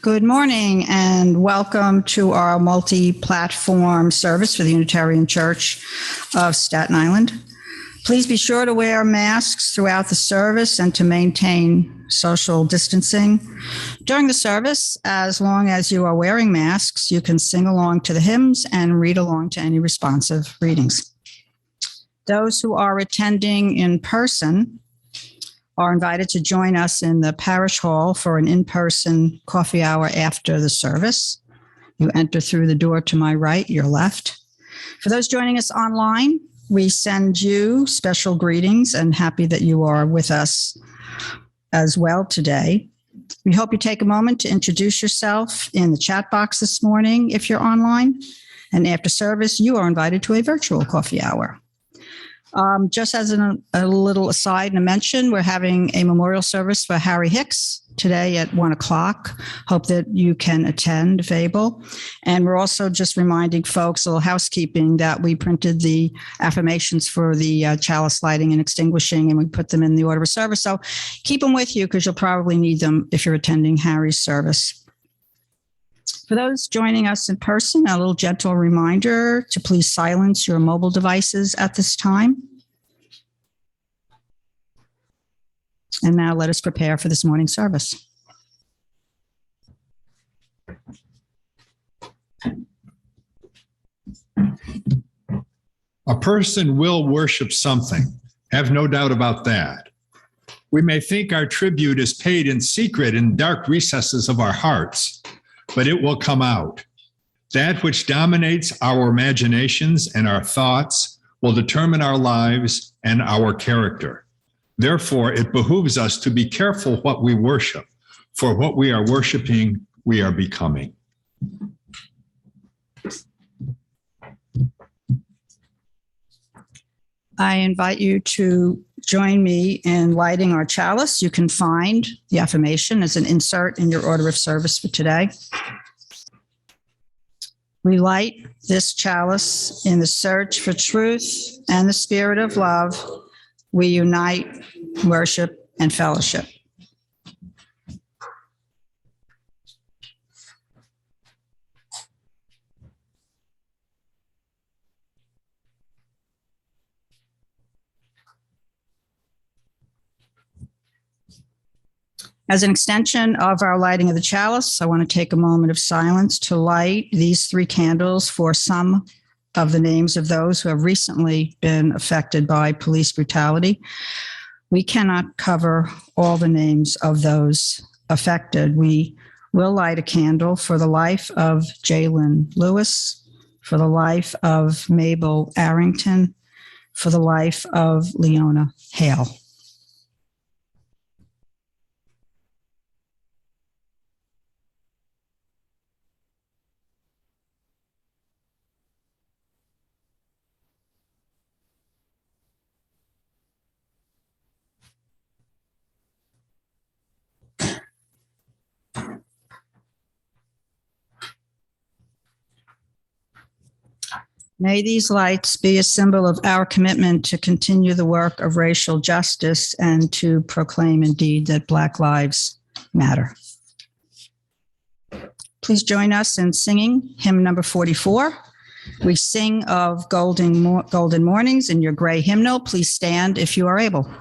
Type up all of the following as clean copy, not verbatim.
Good morning and welcome to our multi-platform service for the Unitarian Church of Staten Island. Please be sure to wear masks throughout the service and to maintain social distancing. During the service, as long as you are wearing masks, you can sing along to the hymns and read along to any responsive readings. Those who are attending in person are invited to join us in the parish hall for an in-person coffee hour after the service. You enter through the door to my right, your left. For those joining us online, we send you special greetings and happy that you are with us as well today. We hope you take a moment to introduce yourself in the chat box this morning if you're online. And after service, you are invited to a virtual coffee hour. Just as a little aside and a mention, we're having a memorial service for Harry Hicks today at 1:00. Hope that you can attend if able. And we're also just reminding folks, a little housekeeping, that we printed the affirmations for the chalice lighting and extinguishing, and we put them in the order of service. So keep them with you because you'll probably need them if you're attending Harry's service. For those joining us in person, a little gentle reminder to please silence your mobile devices at this time. And now let us prepare for this morning's service. A person will worship something, have no doubt about that. We may think our tribute is paid in secret in dark recesses of our hearts, but it will come out. That which dominates our imaginations and our thoughts will determine our lives and our character. Therefore, it behooves us to be careful what we worship, for what we are worshiping, we are becoming. I invite you to join me in lighting our chalice. You can find the affirmation as an insert in your order of service for today. We light this chalice in the search for truth and the spirit of love. We unite, worship, and fellowship. As an extension of our lighting of the chalice, I want to take a moment of silence to light these 3 candles for some of the names of those who have recently been affected by police brutality. We cannot cover all the names of those affected. We will light a candle for the life of Jalen Lewis, for the life of Mabel Arrington, for the life of Leona Hale. May these lights be a symbol of our commitment to continue the work of racial justice and to proclaim indeed that Black lives matter. Please join us in singing hymn number 44. We sing of golden mornings in your gray hymnal. Please stand if you are able.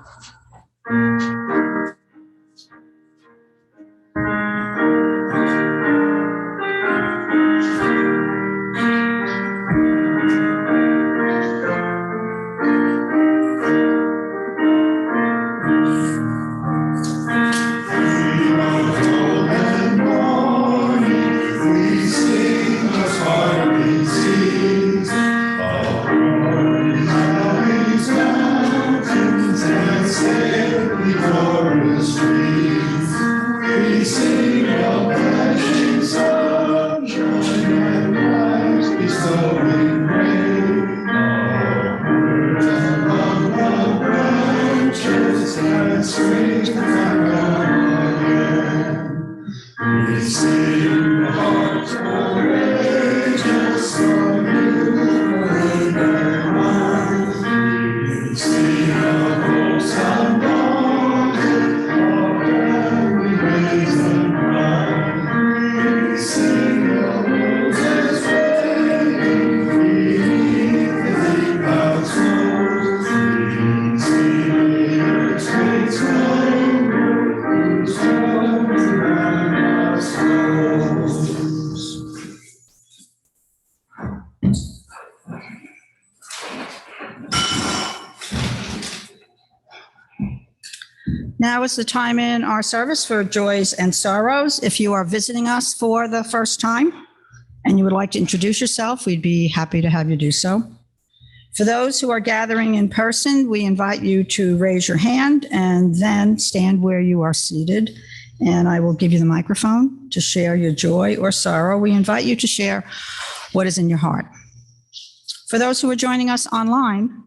Glory. Now is the time in our service for joys and sorrows. If you are visiting us for the first time and you would like to introduce yourself, we'd be happy to have you do so. For those who are gathering in person, we invite you to raise your hand and then stand where you are seated, and I will give you the microphone to share your joy or sorrow. We invite you to share what is in your heart. For those who are joining us online,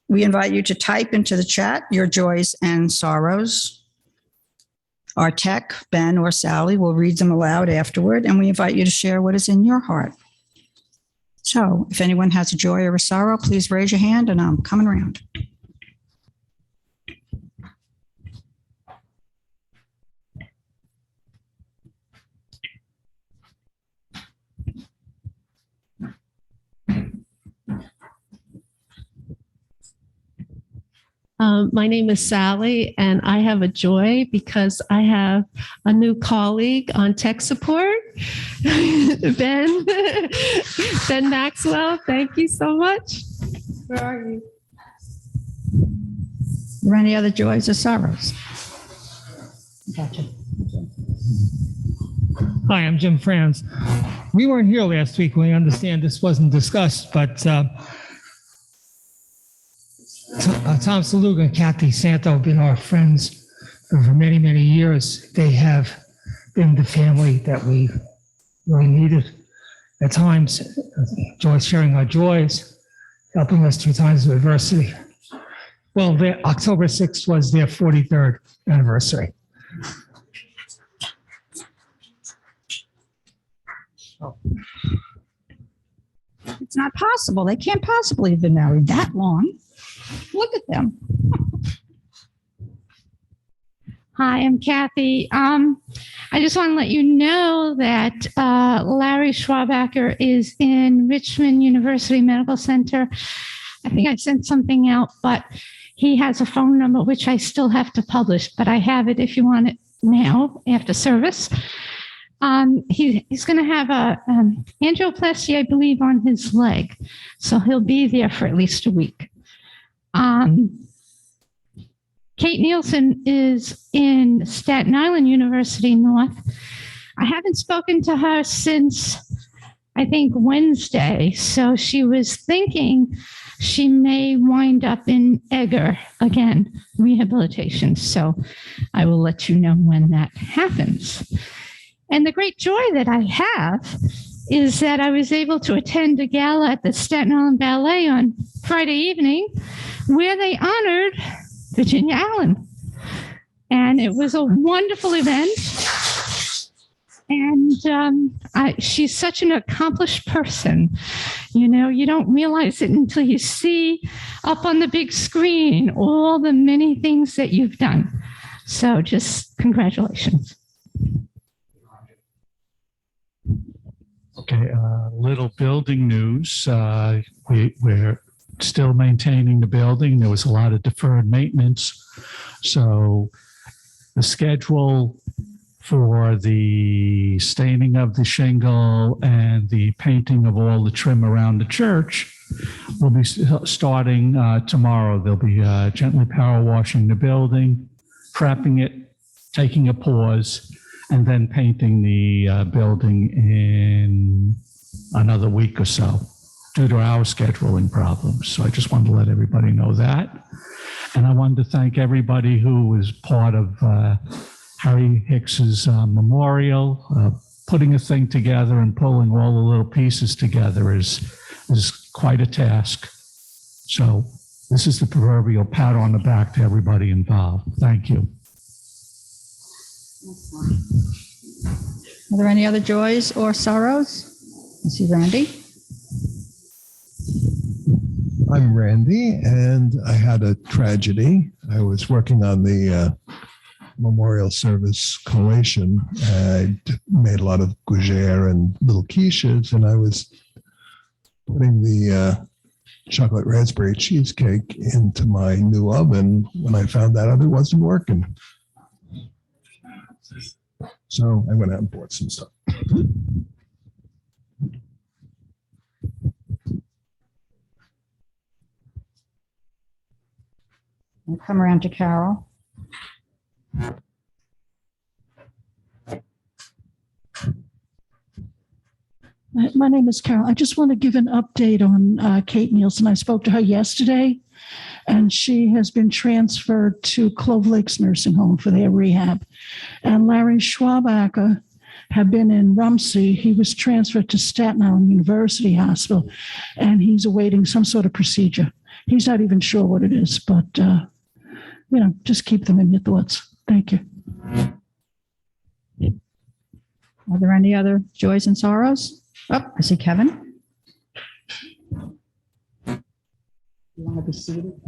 we invite you to type into the chat your joys and sorrows. Our tech, Ben or Sally, will read them aloud afterward, and we invite you to share what is in your heart. So if anyone has a joy or a sorrow, please raise your hand, and I'm coming around. My name is Sally, and I have a joy because I have a new colleague on tech support, Ben Maxwell. Thank you so much. Where are you? Are there any other joys or sorrows? Gotcha. Hi, I'm Jim Franz. We weren't here last week. We understand this wasn't discussed, but Tom Saluga and Kathy Santo have been our friends for many, many years. They have been the family that we really needed at times, sharing our joys, helping us through times of adversity. Well, October 6th was their 43rd anniversary. It's not possible. They can't possibly have been married that long. Look at them. Hi, I'm Kathy. I just want to let you know that Larry Schwabacher is in Richmond University Medical Center. I think I sent something out, but he has a phone number, which I still have to publish, but I have it if you want it now after service. He's going to have a angioplasty, I believe, on his leg. So he'll be there for at least a week. Kate Nielsen is in Staten Island University North. I haven't spoken to her since, I think, Wednesday. So she was thinking she may wind up in Egger again, rehabilitation. So I will let you know when that happens. And the great joy that I have is that I was able to attend a gala at the Staten Island Ballet on Friday evening where they honored Virginia Allen. And it was a wonderful event. And she's such an accomplished person. You know, you don't realize it until you see up on the big screen all the many things that you've done. So just congratulations. Okay, little building news. We're still maintaining the building. There was a lot of deferred maintenance. So the schedule for the staining of the shingle and the painting of all the trim around the church will be starting tomorrow. They'll be gently power washing the building, prepping it, taking a pause, and then painting the building in another week or so due to our scheduling problems. So I just wanted to let everybody know that. And I wanted to thank everybody who was part of Harry Hicks's memorial. Putting a thing together and pulling all the little pieces together is quite a task. So this is the proverbial pat on the back to everybody involved. Thank you. Are there any other joys or sorrows? I see Randy. I'm Randy, and I had a tragedy. I was working on the memorial service collation. I made a lot of gougere and little quiches, and I was putting the chocolate raspberry cheesecake into my new oven when I found out it wasn't working. So I went out and bought some stuff. I'll come around to Carol. My name is Carol. I just want to give an update on Kate Nielsen. I spoke to her yesterday, and she has been transferred to Clove Lakes Nursing Home for their rehab. And Larry Schwabacher had been in Rumsey. He was transferred to Staten Island University Hospital, and he's awaiting some sort of procedure. He's not even sure what it is, but, just keep them in your thoughts. Thank you. Are there any other joys and sorrows? Oh, I see Kevin. You want to be seated?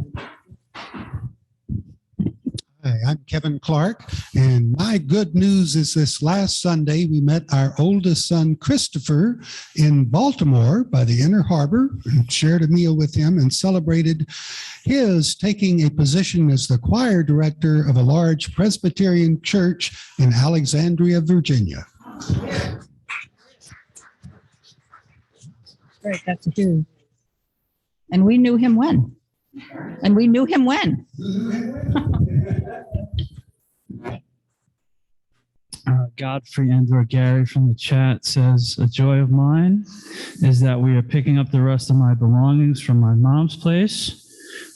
Hi, I'm Kevin Clark, and my good news is this last Sunday we met our oldest son, Christopher, in Baltimore by the Inner Harbor, and shared a meal with him and celebrated his taking a position as the choir director of a large Presbyterian church in Alexandria, Virginia. Great, that's huge. And we knew him when? Godfrey Andor Gary from the chat says, a joy of mine is that we are picking up the rest of my belongings from my mom's place,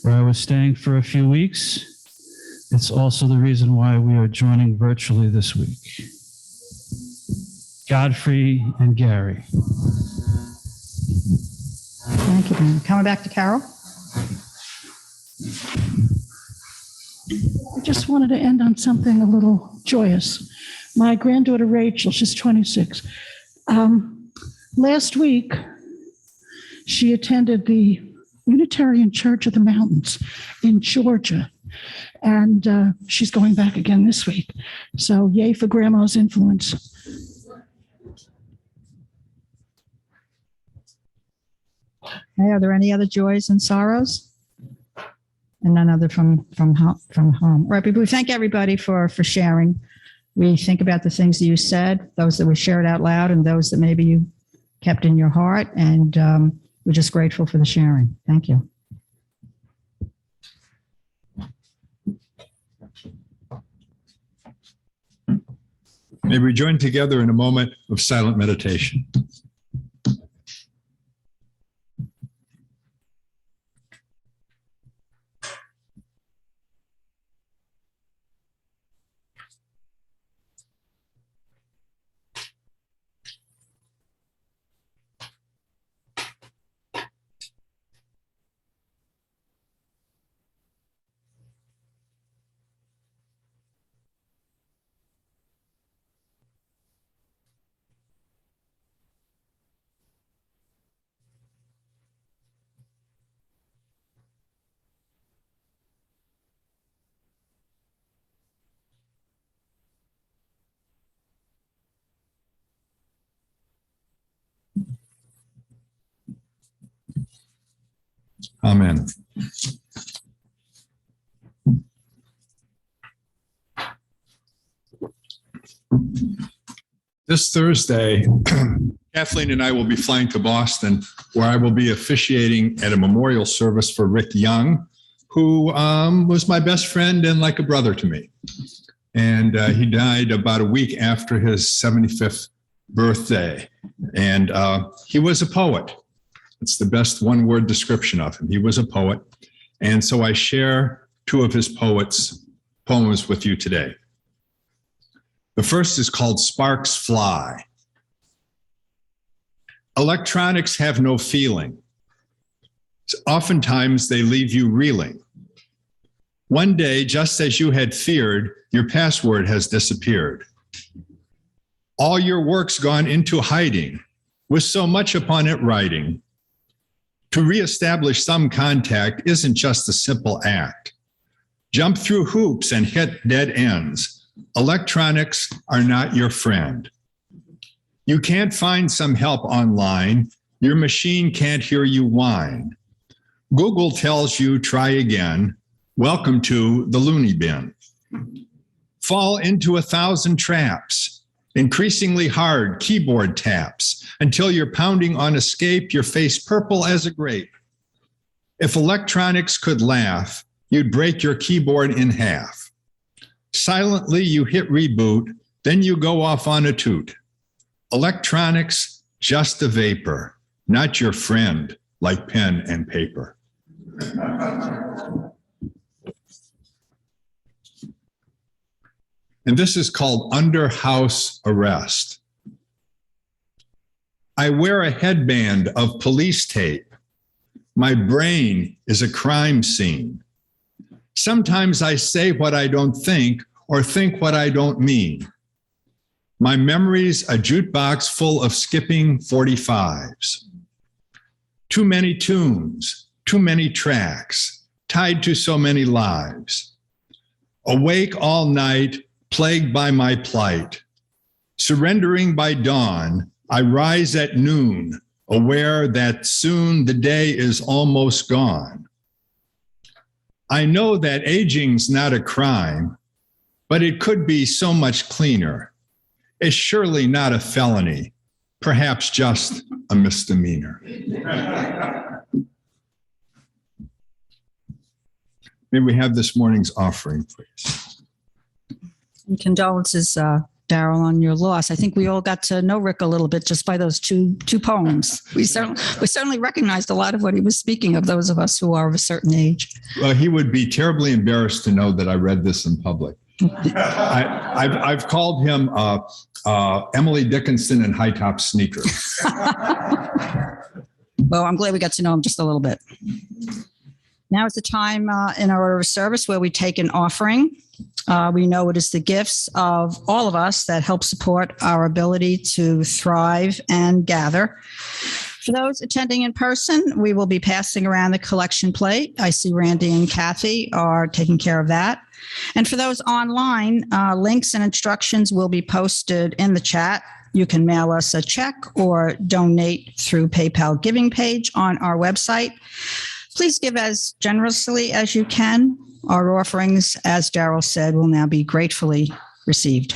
where I was staying for a few weeks. It's also the reason why we are joining virtually this week. Godfrey and Gary. Thank you, man. Coming back to Carol. I just wanted to end on something a little joyous. My granddaughter Rachel, she's 26. Last week, she attended the Unitarian Church of the Mountains in Georgia, and she's going back again this week. So yay for Grandma's influence. Okay, are there any other joys and sorrows? And none other from home. Right, but we thank everybody for sharing. We think about the things that you said, those that were shared out loud, and those that maybe you kept in your heart. And we're just grateful for the sharing. Thank you. May we join together in a moment of silent meditation. Amen. This Thursday, Kathleen and I will be flying to Boston, where I will be officiating at a memorial service for Rick Young, who was my best friend and like a brother to me. And he died about a week after his 75th birthday. And he was a poet. It's the best one-word description of him. He was a poet. And so I share two of his poems with you today. The first is called Sparks Fly. Electronics have no feeling. Oftentimes they leave you reeling. One day, just as you had feared, your password has disappeared. All your work's gone into hiding, with so much upon it writing. To reestablish some contact isn't just a simple act. Jump through hoops and hit dead ends. Electronics are not your friend. You can't find some help online. Your machine can't hear you whine. Google tells you try again. Welcome to the loony bin. Fall into 1,000 traps, increasingly hard keyboard taps, until you're pounding on escape, your face purple as a grape. If electronics could laugh, you'd break your keyboard in half. Silently, you hit reboot, then you go off on a toot. Electronics just a vapor, not your friend like pen and paper. And this is called under house arrest. I wear a headband of police tape. My brain is a crime scene. Sometimes I say what I don't think or think what I don't mean. My memory's a jukebox full of skipping 45s. Too many tunes, too many tracks, tied to so many lives. Awake all night, plagued by my plight. Surrendering by dawn, I rise at noon, aware that soon the day is almost gone. I know that aging's not a crime, but it could be so much cleaner. It's surely not a felony, perhaps just a misdemeanor. May we have this morning's offering, please. And condolences, Darrell, on your loss. I think we all got to know Rick a little bit just by those two poems. We certainly recognized a lot of what he was speaking of, those of us who are of a certain age. Well, he would be terribly embarrassed to know that I read this in public. I've called him Emily Dickinson in high top sneakers. Well, I'm glad we got to know him just a little bit. Now is the time in our service where we take an offering. We know it is the gifts of all of us that help support our ability to thrive and gather. For those attending in person, we will be passing around the collection plate. I see Randy and Kathy are taking care of that. And for those online, links and instructions will be posted in the chat. You can mail us a check or donate through PayPal giving page on our website. Please give as generously as you can. Our offerings, as Darrell said, will now be gratefully received.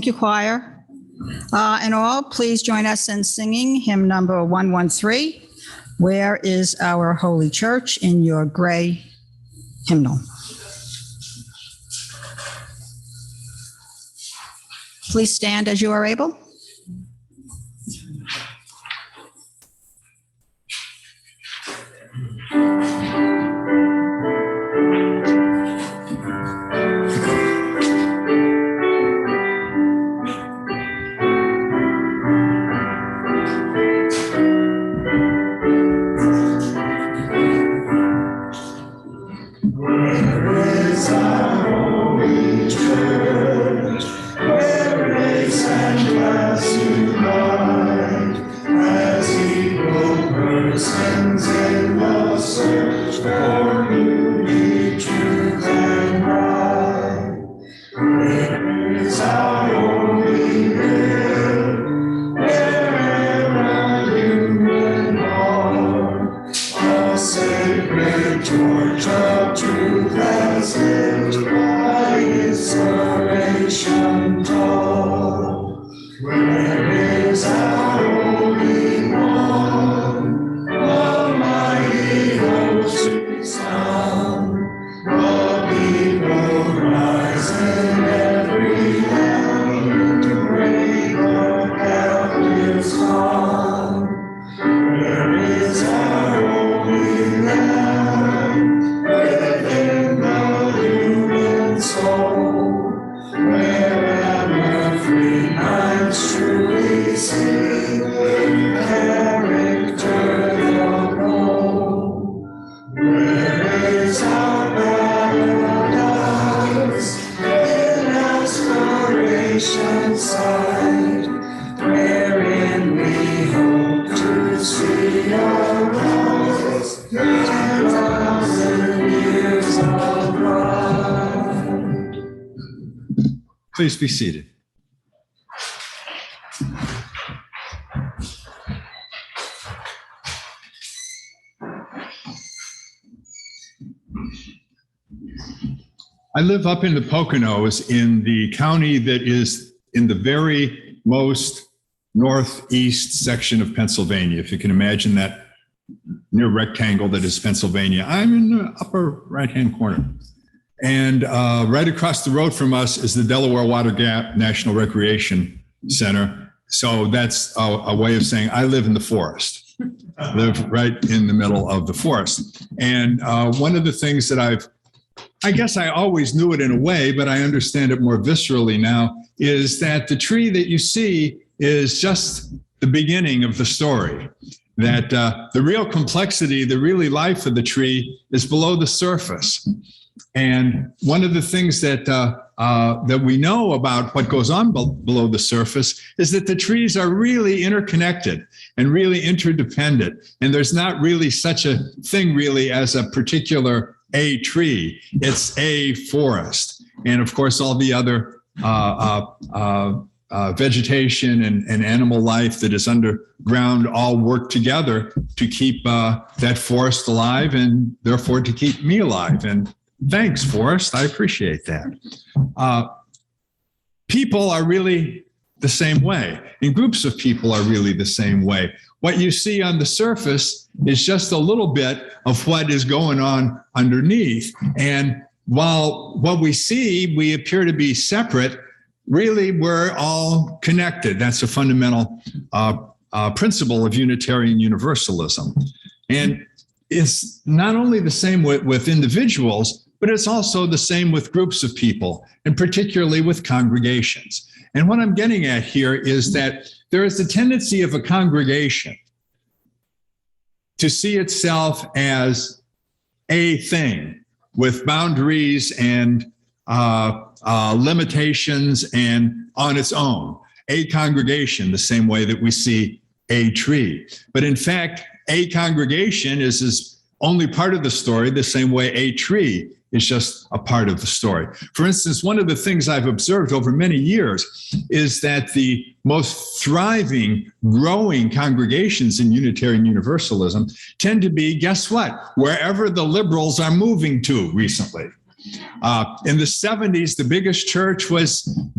Thank you, choir. And all, please join us in singing hymn number 113, Where is Our Holy Church, in your gray hymnal. Please stand as you are able. Please be seated. I live up in the Poconos in the county that is in the very most northeast section of Pennsylvania. If you can imagine that near rectangle that is Pennsylvania, I'm in the upper right-hand corner. And right across the road from us is the Delaware Water Gap National Recreation Center. So that's a way of saying I live in the forest. I live right in the middle of the forest. And one of the things that I guess I always knew it in a way, but I understand it more viscerally now, is that the tree that you see is just the beginning of the story. That the real complexity, the really life of the tree is below the surface. And one of the things that that we know about what goes on below the surface is that the trees are really interconnected and really interdependent. And there's not really such a thing really as a particular a tree. It's a forest. And of course, all the other vegetation and animal life that is underground all work together to keep that forest alive and therefore to keep me alive. And thanks, forest. I appreciate that. People are really the same way, and groups of people are really the same way. What you see on the surface is just a little bit of what is going on underneath. And while what we see, we appear to be separate, really we're all connected. That's a fundamental principle of Unitarian Universalism. And it's not only the same with individuals, but it's also the same with groups of people, and particularly with congregations. And what I'm getting at here is that there is a tendency of a congregation to see itself as a thing with boundaries and limitations and on its own. A congregation, the same way that we see a tree. But in fact, a congregation is only part of the story, the same way a tree is just a part of the story. For instance, one of the things I've observed over many years is that the most thriving, growing congregations in Unitarian Universalism tend to be, guess what? Wherever the liberals are moving to recently. In the 70s, the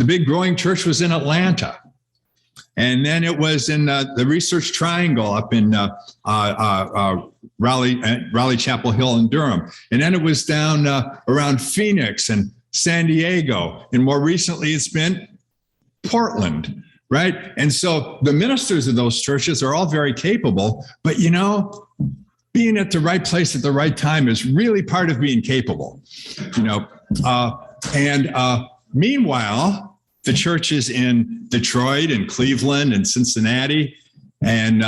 big growing church was in Atlanta. And then it was in the Research Triangle up in Raleigh, Chapel Hill, and Durham. And then it was down around Phoenix and San Diego. And more recently, it's been Portland, right? And so the ministers of those churches are all very capable. But, being at the right place at the right time is really part of being capable, meanwhile, the churches in Detroit and Cleveland and Cincinnati and a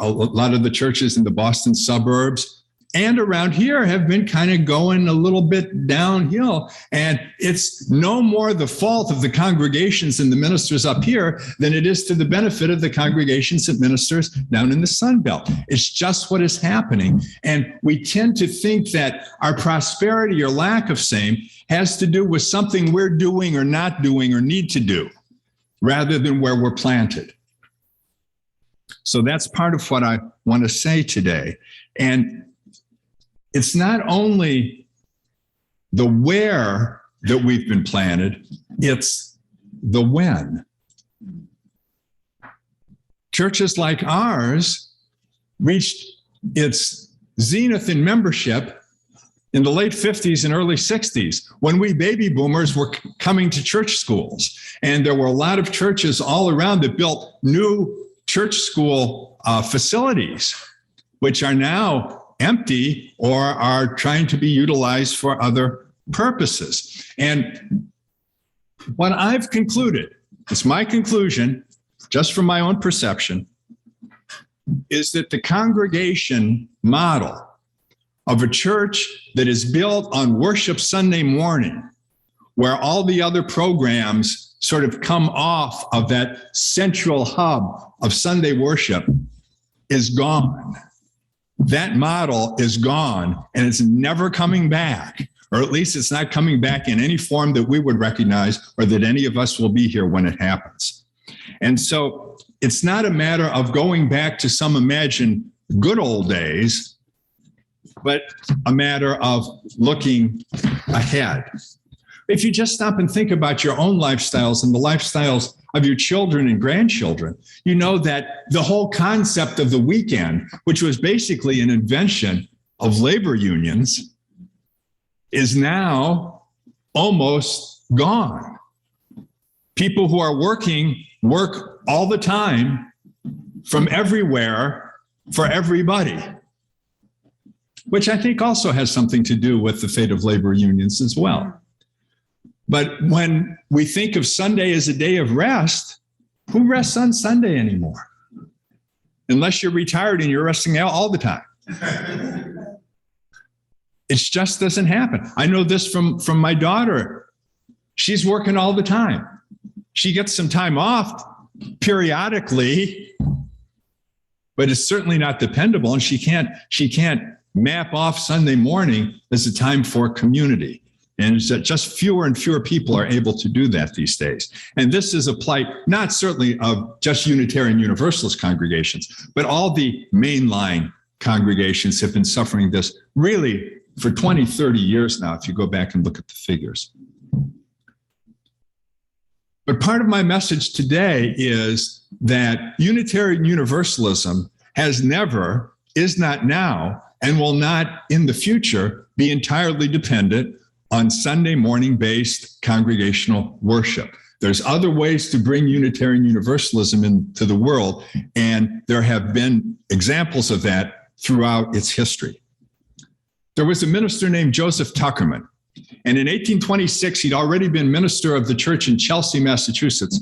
lot of the churches in the Boston suburbs and around here have been kind of going a little bit downhill. And it's no more the fault of the congregations and the ministers up here than it is to the benefit of the congregations and ministers down in the Sun Belt. It's just what is happening. And we tend to think that our prosperity or lack of same has to do with something we're doing or not doing or need to do, rather than where we're planted. So that's part of what I want to say today. And it's not only the where that we've been planted, it's the when. Churches like ours reached its zenith in membership in the late 50s and early 60s, when we baby boomers were coming to church schools. And there were a lot of churches all around that built new church school facilities, which are now empty or are trying to be utilized for other purposes. And what I've concluded, it's my conclusion, just from my own perception, is that the congregation model of a church that is built on worship Sunday morning, where all the other programs sort of come off of that central hub of Sunday worship, is gone. That model is gone, and it's never coming back, or at least it's not coming back in any form that we would recognize or that any of us will be here when it happens. And so it's not a matter of going back to some imagined good old days, but a matter of looking ahead. If you just stop and think about your own lifestyles and the lifestyles of your children and grandchildren, you know that the whole concept of the weekend, which was basically an invention of labor unions, is now almost gone. People who are working work all the time from everywhere for everybody, which I think also has something to do with the fate of labor unions as well. But when we think of Sunday as a day of rest, who rests on Sunday anymore? Unless you're retired and you're resting out all the time. It just doesn't happen. I know this from my daughter. She's working all the time. She gets some time off periodically, but it's certainly not dependable. And she can't map off Sunday morning as a time for community. And it's that just fewer and fewer people are able to do that these days. And this is a plight, not certainly of just Unitarian Universalist congregations, but all the mainline congregations have been suffering this really for 20, 30 years now, if you go back and look at the figures. But part of my message today is that Unitarian Universalism has never, is not now, and will not in the future be entirely dependent on Sunday morning-based congregational worship. There's other ways to bring Unitarian Universalism into the world, and there have been examples of that throughout its history. There was a minister named Joseph Tuckerman, and in 1826, he'd already been minister of the church in Chelsea, Massachusetts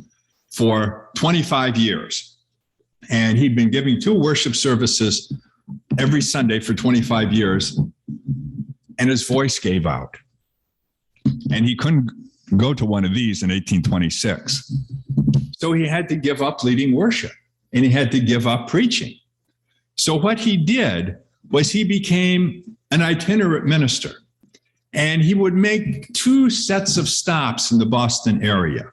for 25 years. And he'd been giving 2 worship services every Sunday for 25 years, and his voice gave out. And he couldn't go to one of these in 1826. So he had to give up leading worship, and he had to give up preaching. So what he did was he became an itinerant minister, and he would make 2 sets of stops in the Boston area.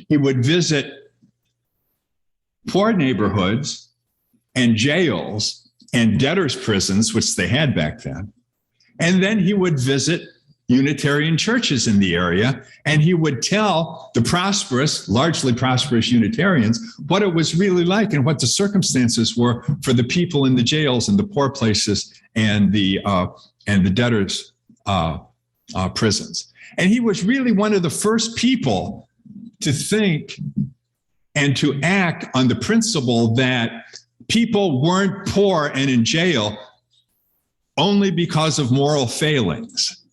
He would visit poor neighborhoods and jails and debtors' prisons, which they had back then. And then he would visit Unitarian churches in the area, and he would tell the prosperous, largely prosperous Unitarians what it was really like and what the circumstances were for the people in the jails and the poor places and the debtors' prisons. And he was really one of the first people to think and to act on the principle that people weren't poor and in jail only because of moral failings,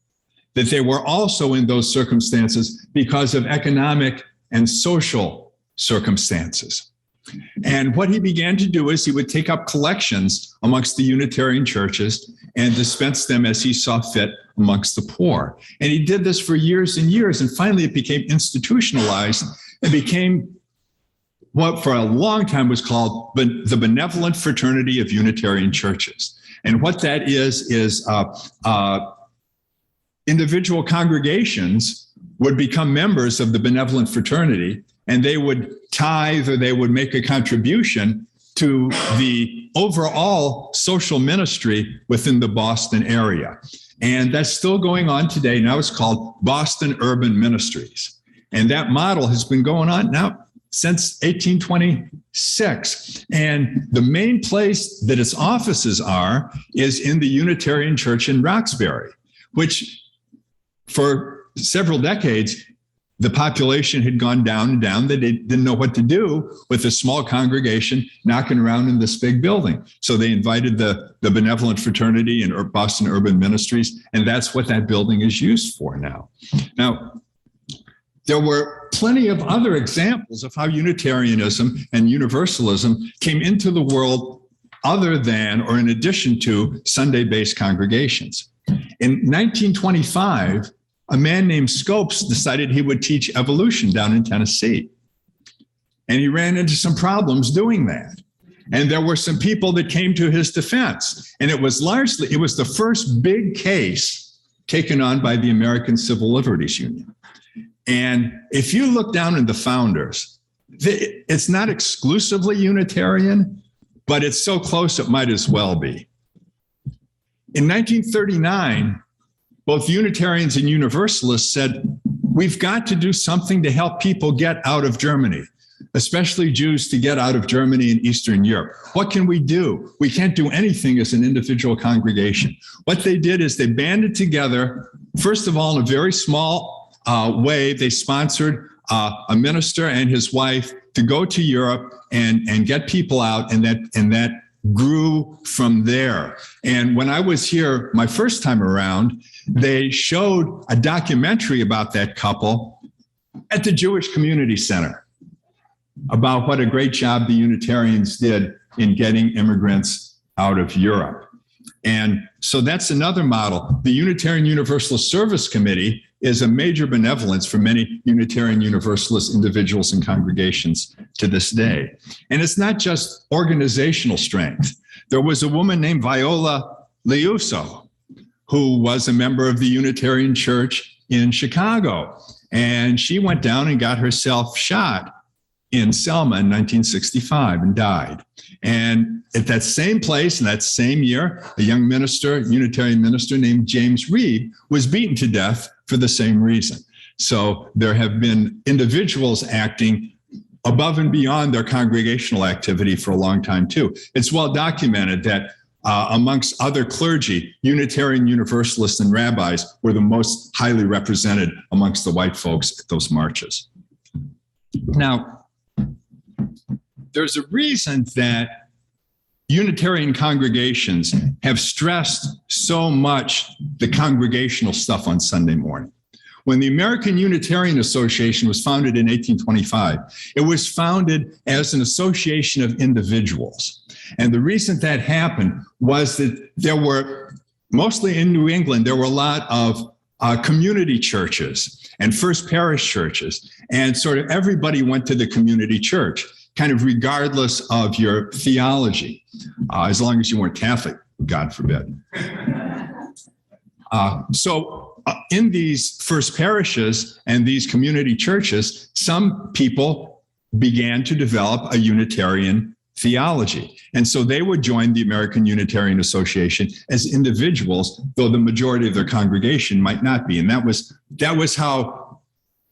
that they were also in those circumstances because of economic and social circumstances. And what he began to do is he would take up collections amongst the Unitarian churches and dispense them as he saw fit amongst the poor. And he did this for years and years, and finally it became institutionalized and became what for a long time was called the Benevolent Fraternity of Unitarian Churches. And what that is individual congregations would become members of the benevolent fraternity, and they would tithe or they would make a contribution to the overall social ministry within the Boston area. And that's still going on today. Now it's called Boston Urban Ministries. And that model has been going on now since 1826. And the main place that its offices are is in the Unitarian Church in Roxbury, which for several decades, the population had gone down and down. They didn't know what to do with a small congregation knocking around in this big building. So they invited the Benevolent Fraternity and Boston Urban Ministries, and that's what that building is used for now. Now, there were plenty of other examples of how Unitarianism and Universalism came into the world other than or in addition to Sunday-based congregations. In 1925, a man named Scopes decided he would teach evolution down in Tennessee. And he ran into some problems doing that. And there were some people that came to his defense. And it was the first big case taken on by the American Civil Liberties Union. And if you look down at the founders, it's not exclusively Unitarian, but it's so close it might as well be. In 1939, both Unitarians and Universalists said, we've got to do something to help people get out of Germany, especially Jews to get out of Germany and Eastern Europe. What can we do? We can't do anything as an individual congregation. What they did is they banded together, first of all, in a very small way. They sponsored a minister and his wife to go to Europe and get people out, and that grew from there. And when I was here my first time around, they showed a documentary about that couple at the Jewish Community Center about what a great job the Unitarians did in getting immigrants out of Europe. And so that's another model. The Unitarian Universalist Service Committee is a major benevolence for many Unitarian Universalist individuals and congregations to this day. And it's not just organizational strength. There was a woman named Viola Liuso, who was a member of the Unitarian Church in Chicago. And she went down and got herself shot in Selma in 1965 and died. And at that same place in that same year, a young minister, Unitarian minister named James Reed, was beaten to death for the same reason. So there have been individuals acting above and beyond their congregational activity for a long time too. It's well documented that amongst other clergy, Unitarian Universalists and rabbis were the most highly represented amongst the white folks at those marches. Now, there's a reason that Unitarian congregations have stressed so much the congregational stuff on Sunday morning. When the American Unitarian Association was founded in 1825, it was founded as an association of individuals. And the reason that happened was that there were, mostly in New England, there were a lot of community churches and first parish churches. And sort of everybody went to the community church, kind of regardless of your theology, as long as you weren't Catholic, God forbid. So in these first parishes and these community churches, some people began to develop a Unitarian theology. And so they would join the American Unitarian Association as individuals, though the majority of their congregation might not be. And that was how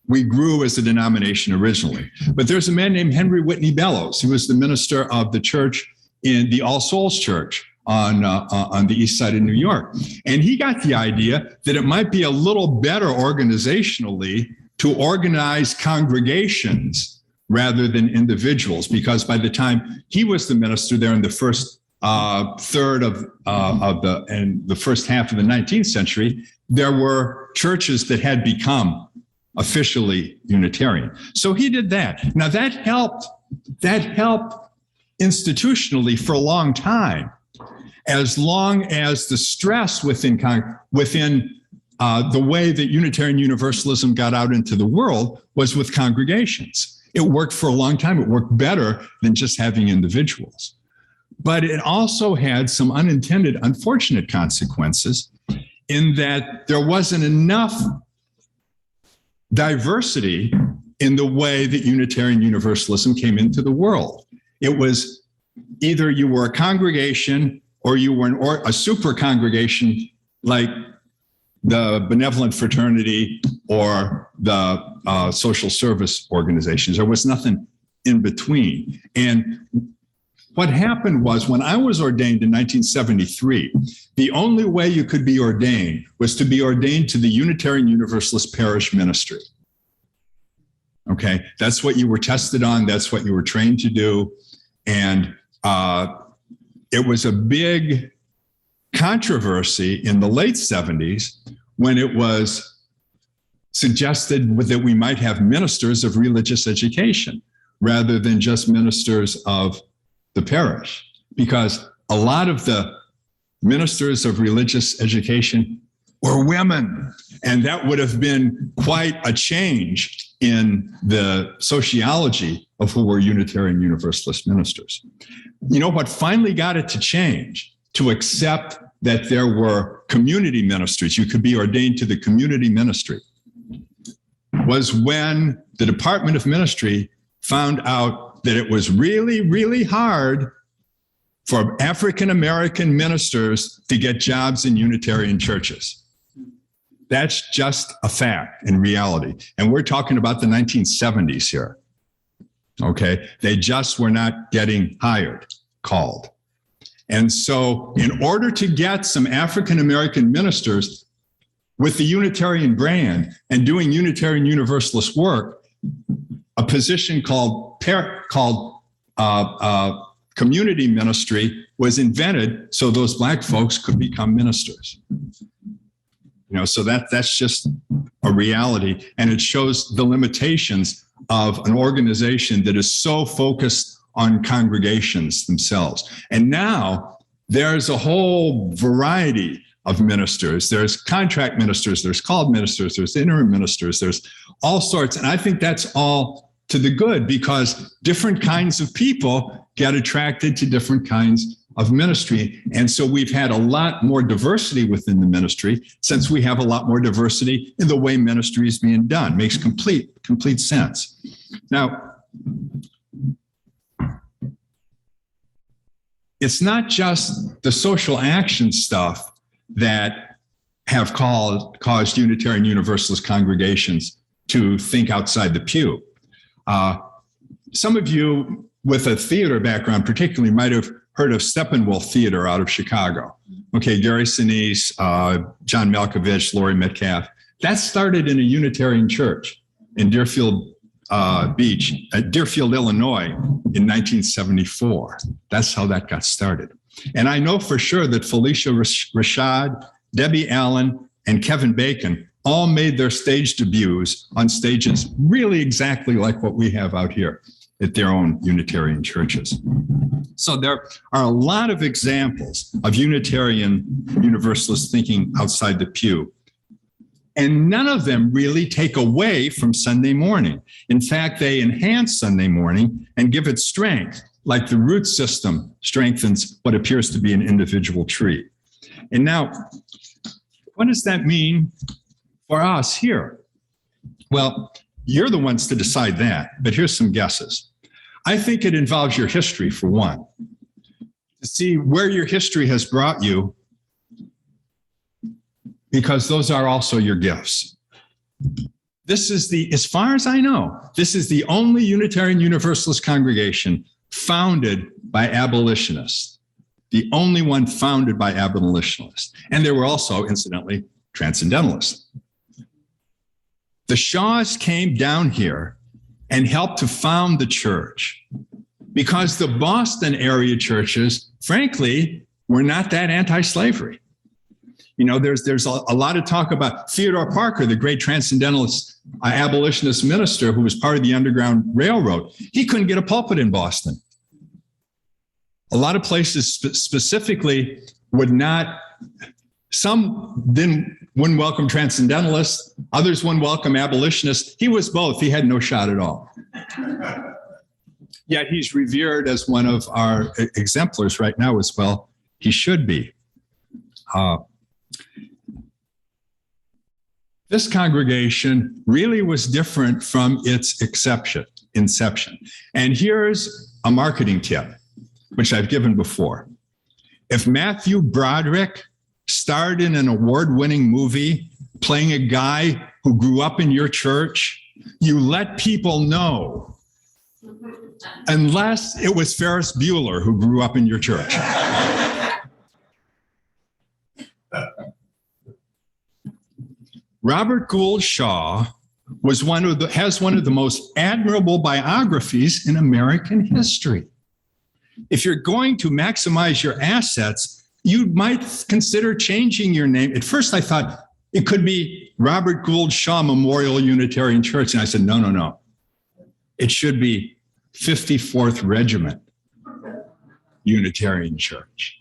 we grew as a denomination originally. But there's a man named Henry Whitney Bellows, who was the minister of the church in the All Souls Church on the east side of New York. And he got the idea that it might be a little better organizationally to organize congregations rather than individuals, because by the time he was the minister there in the first third of the first half of the 19th century, there were churches that had become officially Unitarian. So he did that. Now that helped institutionally for a long time, as long as the stress within the way that Unitarian Universalism got out into the world was with congregations. It worked for a long time. It worked better than just having individuals. But it also had some unintended, unfortunate consequences in that there wasn't enough diversity in the way that Unitarian Universalism came into the world. It was either you were a congregation or you were a super congregation like the benevolent fraternity or the social service organizations. There was nothing in between. And what happened was, when I was ordained in 1973, the only way you could be ordained was to be ordained to the Unitarian Universalist Parish Ministry. Okay, that's what you were tested on. That's what you were trained to do. And it was a big controversy in the late 70s when it was suggested that we might have ministers of religious education rather than just ministers of the parish, because a lot of the ministers of religious education were women, and that would have been quite a change in the sociology of who were Unitarian Universalist ministers. You know what finally got it to change, to accept that there were community ministries, you could be ordained to the community ministry, was when the Department of Ministry found out that it was really, really hard for African-American ministers to get jobs in Unitarian churches. That's just a fact in reality. And we're talking about the 1970s here. Okay, they just were not getting called. And so in order to get some African-American ministers with the Unitarian brand and doing Unitarian Universalist work, a position called community ministry was invented so those Black folks could become ministers. You know, so that's just a reality, and it shows the limitations of an organization that is so focused on congregations themselves. And now there's a whole variety of ministers. There's contract ministers, there's called ministers, there's interim ministers, there's all sorts. And I think that's all to the good, because different kinds of people get attracted to different kinds of ministry. And so we've had a lot more diversity within the ministry, since we have a lot more diversity in the way ministry is being done. Makes complete sense. Now, it's not just the social action stuff that have caused Unitarian Universalist congregations to think outside the pew. Some of you with a theater background particularly might have heard of Steppenwolf Theater out of Chicago. Okay, Gary Sinise, John Malkovich, Laurie Metcalf. That started in a Unitarian church in Deerfield Beach, at Deerfield, Illinois in 1974. That's how that got started. And I know for sure that Felicia Rashad, Debbie Allen, and Kevin Bacon all made their stage debuts on stages really exactly like what we have out here at their own Unitarian churches. So there are a lot of examples of Unitarian Universalist thinking outside the pew. And none of them really take away from Sunday morning. In fact, they enhance Sunday morning and give it strength, like the root system strengthens what appears to be an individual tree. And now, what does that mean for us here? Well, you're the ones to decide that, but here's some guesses. I think it involves your history, for one, to see where your history has brought you, because those are also your gifts. This is as far as I know, this is the only Unitarian Universalist congregation founded by abolitionists, the only one founded by abolitionists. And they were also, incidentally, transcendentalists. The Shaws came down here and helped to found the church because the Boston area churches, frankly, were not that anti-slavery. You know, there's a lot of talk about Theodore Parker, the great transcendentalist abolitionist minister who was part of the Underground Railroad. He couldn't get a pulpit in Boston. A lot of places specifically would not, some wouldn't welcome transcendentalists, others wouldn't welcome abolitionists. He was both. He had no shot at all. Yet he's revered as one of our exemplars right now as well. He should be. This congregation really was different from its inception. And here's a marketing tip, which I've given before. If Matthew Broderick starred in an award-winning movie playing a guy who grew up in your church, you let people know, unless it was Ferris Bueller who grew up in your church. Robert Gould Shaw has one of the most admirable biographies in American history. If you're going to maximize your assets, you might consider changing your name. At first, I thought it could be Robert Gould Shaw Memorial Unitarian Church. And I said, no. It should be 54th Regiment Unitarian Church.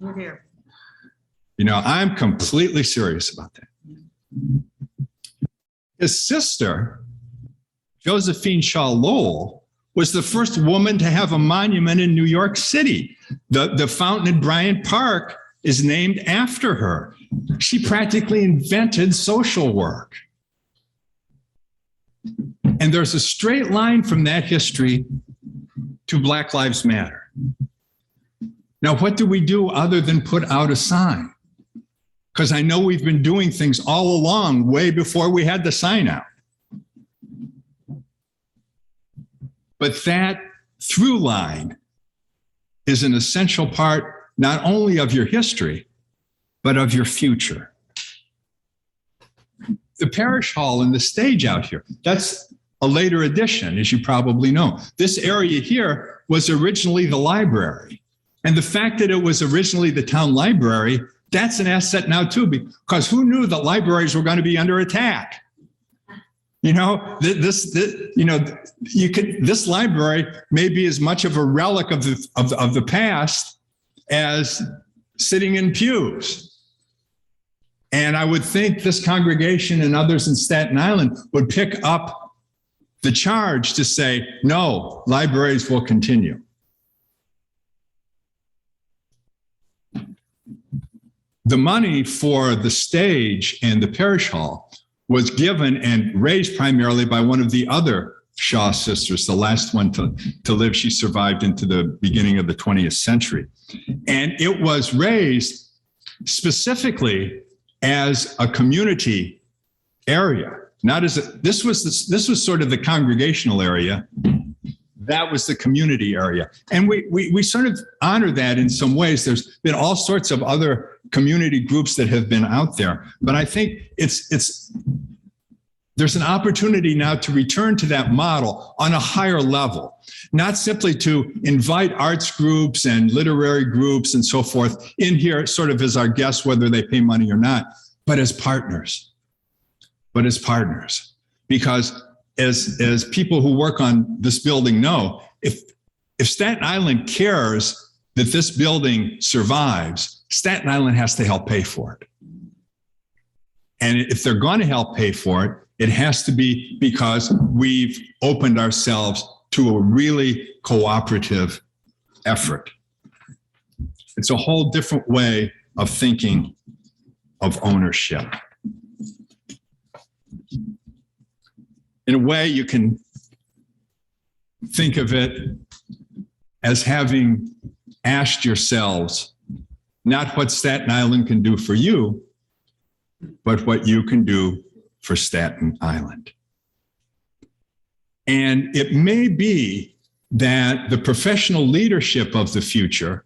You know, I'm completely serious about that. His sister, Josephine Shaw Lowell, was the first woman to have a monument in New York City. The fountain in Bryant Park is named after her. She practically invented social work. And there's a straight line from that history to Black Lives Matter. Now, what do we do other than put out a sign? Because I know we've been doing things all along, way before we had the sign out. But that through line is an essential part, not only of your history, but of your future. The parish hall and the stage out here, that's a later addition, as you probably know. This area here was originally the library. And the fact that it was originally the town library, that's an asset now too, because who knew that libraries were going to be under attack? You know, this library may be as much of a relic of the past as sitting in pews. And I would think this congregation and others in Staten Island would pick up the charge to say, no, libraries will continue. The money for the stage and the parish hall was given and raised primarily by one of the other Shaw sisters, the last one to live. She survived into the beginning of the 20th century. And it was raised specifically as a community area, not as this was sort of the congregational area. That was the community area. And we sort of honor that in some ways. There's been all sorts of other community groups that have been out there. But I think there's an opportunity now to return to that model on a higher level, not simply to invite arts groups and literary groups and so forth in here sort of as our guests, whether they pay money or not, but as partners. Because as people who work on this building know, if Staten Island cares that this building survives, Staten Island has to help pay for it. And if they're going to help pay for it, it has to be because we've opened ourselves to a really cooperative effort. It's a whole different way of thinking of ownership. In a way, you can think of it as having asked yourselves not what Staten Island can do for you, but what you can do for Staten Island. And it may be that the professional leadership of the future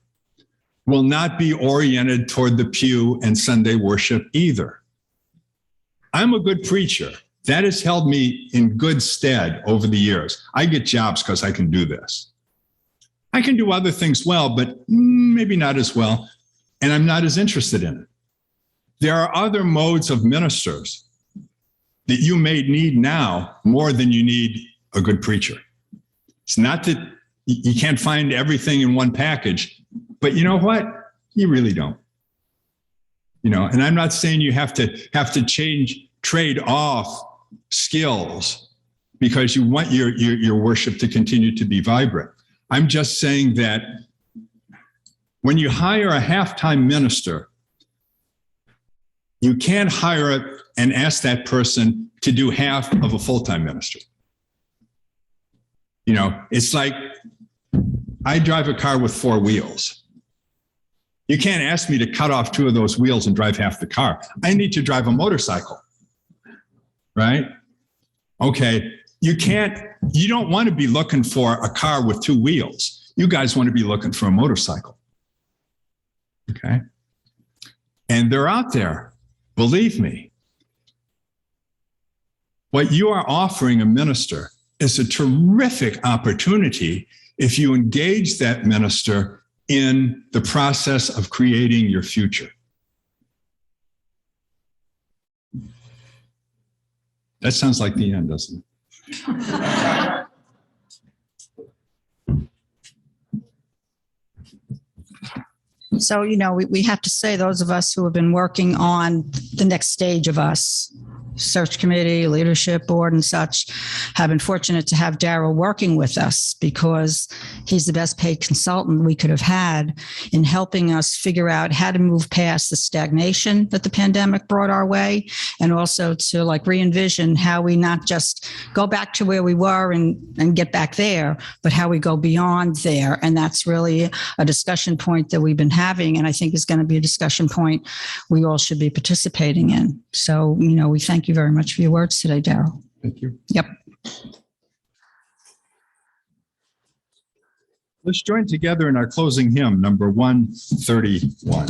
will not be oriented toward the pew and Sunday worship either. I'm a good preacher. That has held me in good stead over the years. I get jobs because I can do this. I can do other things well, but maybe not as well, and I'm not as interested in it. There are other modes of ministers that you may need now more than you need a good preacher. It's not that you can't find everything in one package, but you know what? You really don't. And I'm not saying you have to trade off skills because you want your worship to continue to be vibrant. I'm just saying that when you hire a half-time minister, you can't hire and ask that person to do half of a full-time minister. It's like I drive a car with 4 wheels. You can't ask me to cut off 2 of those wheels and drive half the car. I need to drive a motorcycle, right? Okay, you don't want to be looking for a car with 2 wheels. You guys want to be looking for a motorcycle, okay? And they're out there, believe me. What you are offering a minister is a terrific opportunity if you engage that minister in the process of creating your future. That sounds like the end, doesn't it? So, we have to say, those of us who have been working on the next stage of us, search committee, leadership board and such, have been fortunate to have Darrell working with us because he's the best paid consultant we could have had in helping us figure out how to move past the stagnation that the pandemic brought our way, and also to re-envision how we not just go back to where we were and get back there, but how we go beyond there. And that's really a discussion point that we've been having, and I think is going to be a discussion point we all should be participating in. So, we thank you very much for your words today, Darrell. Thank you. Yep. Let's join together in our closing hymn, number 131.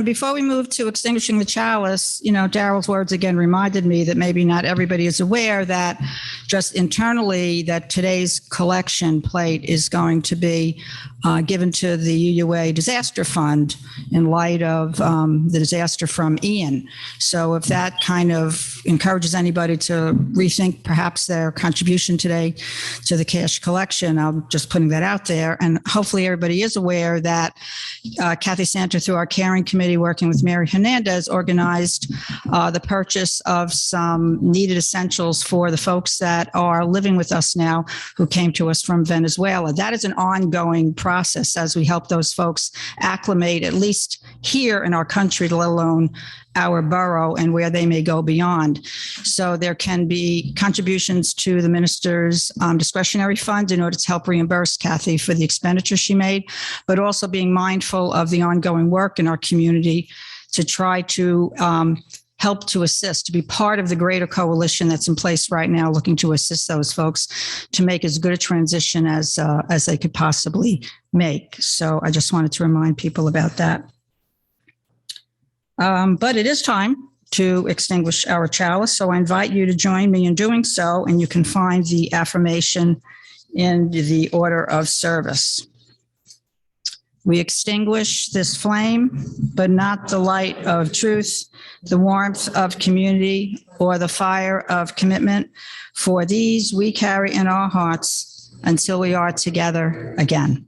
Before we move to extinguishing the chalice, Darrell's words again reminded me that maybe not everybody is aware that just internally that today's collection plate is going to be given to the UUA Disaster Fund in light of the disaster from Ian. So if that kind of encourages anybody to rethink perhaps their contribution today to the cash collection, I'm just putting that out there. And hopefully everybody is aware that Kathy Santa, through our caring committee, working with Mary Hernandez, organized the purchase of some needed essentials for the folks that are living with us now who came to us from Venezuela. That is an ongoing process as we help those folks acclimate, at least here in our country, let alone our borough and where they may go beyond. So there can be contributions to the minister's discretionary fund in order to help reimburse Kathy for the expenditure she made, but also being mindful of the ongoing work in our community to try to help to assist, to be part of the greater coalition that's in place right now, looking to assist those folks to make as good a transition as they could possibly make. So I just wanted to remind people about that. But it is time to extinguish our chalice. So I invite you to join me in doing so, and you can find the affirmation in the order of service. We extinguish this flame, but not the light of truth, the warmth of community, or the fire of commitment. For these we carry in our hearts until we are together again.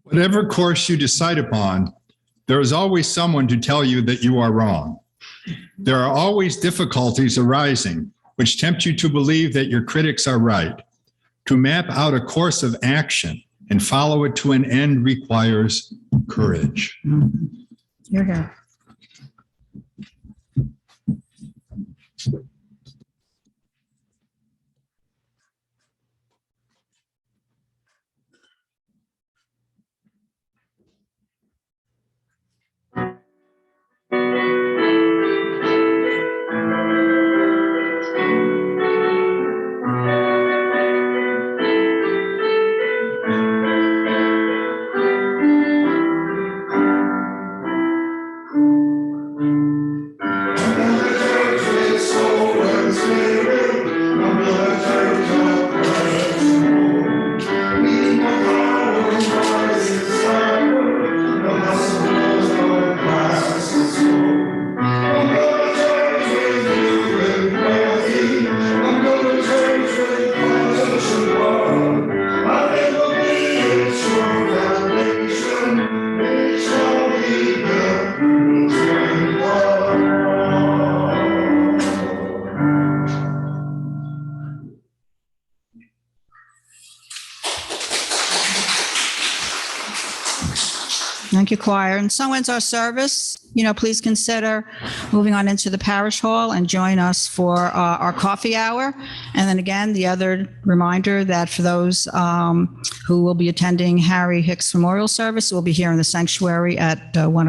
Whatever course you decide upon, there is always someone to tell you that you are wrong. There are always difficulties arising, which tempt you to believe that your critics are right. To map out a course of action and follow it to an end requires courage. You're here. Thank you, choir. And so ends our service. Please consider moving on into the parish hall and join us for our coffee hour. And then again, the other reminder that for those who will be attending Harry Hicks Memorial Service, we'll be here in the sanctuary at 1